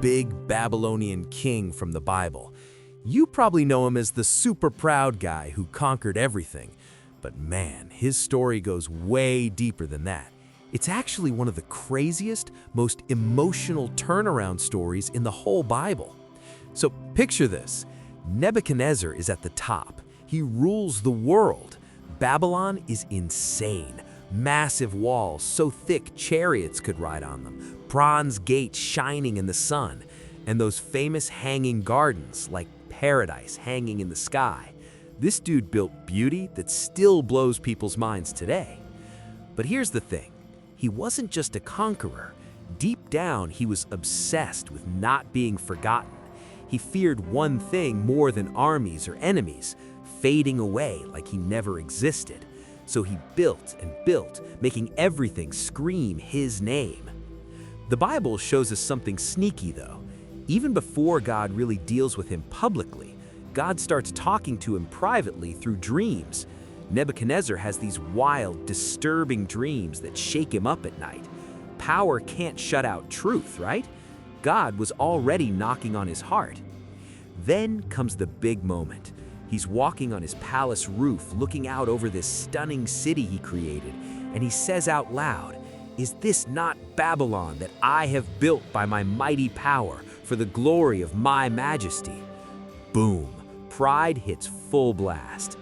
big Babylonian king from the Bible. You probably know him as the super proud guy who conquered everything. But man, his story goes way deeper than that. It's actually one of the craziest, most emotional turnaround stories in the whole Bible. So picture this. Nebuchadnezzar is at the top. He rules the world. Babylon is insane. Massive walls so thick chariots could ride on them, bronze gates shining in the sun, and those famous hanging gardens like paradise hanging in the sky. This dude built beauty that still blows people's minds today. But here's the thing. He wasn't just a conqueror. Deep down, he was obsessed with not being forgotten. He feared one thing more than armies or enemies, fading away like he never existed. So he built and built, making everything scream his name. The Bible shows us something sneaky though. Even before God really deals with him publicly, God starts talking to him privately through dreams. Nebuchadnezzar has these wild, disturbing dreams that shake him up at night. Power can't shut out truth, right? God was already knocking on his heart. Then comes the big moment. He's walking on his palace roof, looking out over this stunning city he created, and he says out loud, "Is this not Babylon that I have built by my mighty power for the glory of my majesty?" Boom! Pride hits full blast.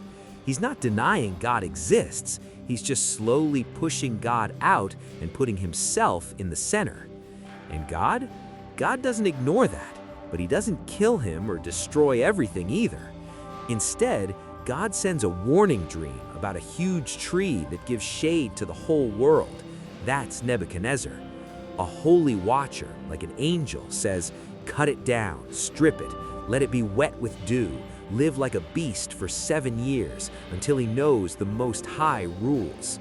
He's not denying God exists. He's just slowly pushing God out and putting himself in the center. And God doesn't ignore that, but he doesn't kill him or destroy everything either. Instead, God sends a warning dream about a huge tree that gives shade to the whole world. That's Nebuchadnezzar. A holy watcher, like an angel, says, "Cut it down, strip it, let it be wet with dew, live like a beast for 7 years until he knows the Most High rules."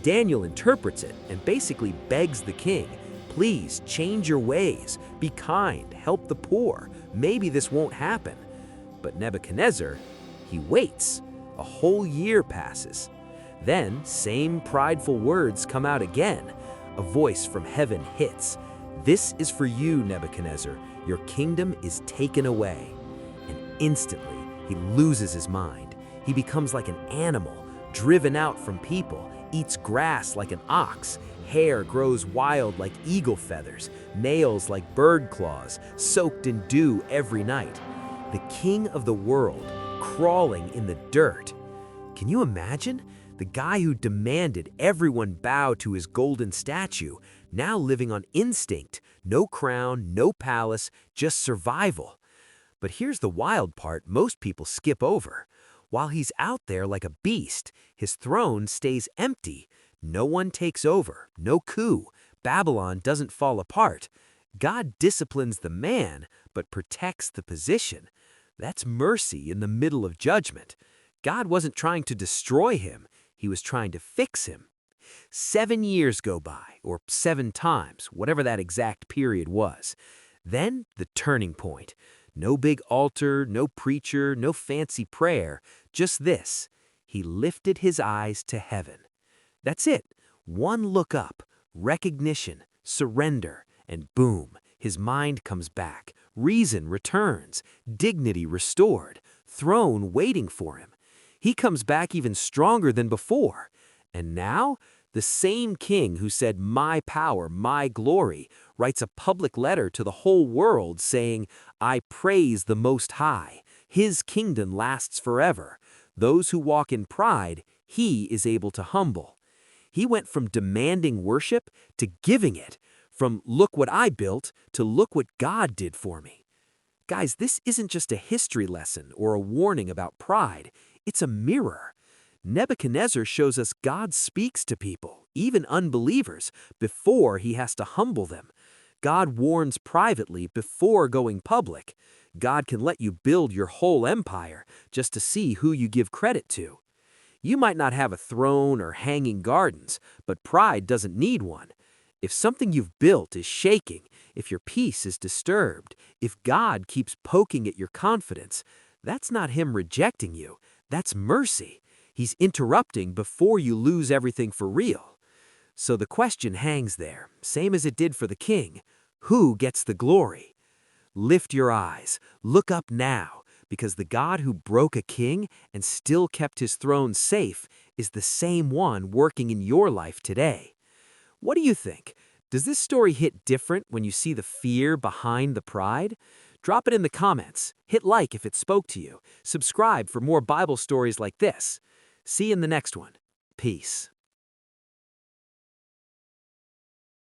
Daniel interprets it and basically begs the king, "Please change your ways, be kind, help the poor, maybe this won't happen." But Nebuchadnezzar, he waits. A whole year passes. Then, same prideful words come out again. A voice from heaven hits. "This is for you, Nebuchadnezzar. Your kingdom is taken away." And instantly, he loses his mind. He becomes like an animal, driven out from people, eats grass like an ox, hair grows wild like eagle feathers, nails like bird claws, soaked in dew every night. The king of the world, crawling in the dirt. Can you imagine? The guy who demanded everyone bow to his golden statue, now living on instinct, no crown, no palace, just survival. But here's the wild part most people skip over. While he's out there like a beast, his throne stays empty. No one takes over, no coup. Babylon doesn't fall apart. God disciplines the man, but protects the position. That's mercy in the middle of judgment. God wasn't trying to destroy him. He was trying to fix him. 7 years go by, or 7 times, whatever that exact period was. Then the turning point. No big altar, no preacher, no fancy prayer, just this. He lifted his eyes to heaven. That's it. One look up, recognition, surrender, and boom, his mind comes back. Reason returns, dignity restored, throne waiting for him. He comes back even stronger than before. And now, the same king who said, "My power, my glory," writes a public letter to the whole world saying, "I praise the Most High. His kingdom lasts forever. Those who walk in pride, he is able to humble." He went from demanding worship to giving it. From "look what I built" to "look what God did for me." Guys, this isn't just a history lesson or a warning about pride. It's a mirror. Nebuchadnezzar shows us God speaks to people, even unbelievers, before he has to humble them. God warns privately before going public. God can let you build your whole empire just to see who you give credit to. You might not have a throne or hanging gardens, but pride doesn't need one. If something you've built is shaking, if your peace is disturbed, if God keeps poking at your confidence, that's not him rejecting you. That's mercy. He's interrupting before you lose everything for real. So the question hangs there, same as it did for the king. Who gets the glory? Lift your eyes, look up now, because the God who broke a king and still kept his throne safe is the same one working in your life today. What do you think? Does this story hit different when you see the fear behind the pride? Drop it in the comments, hit like if it spoke to you, subscribe for more Bible stories like this. See you in the next one. Peace.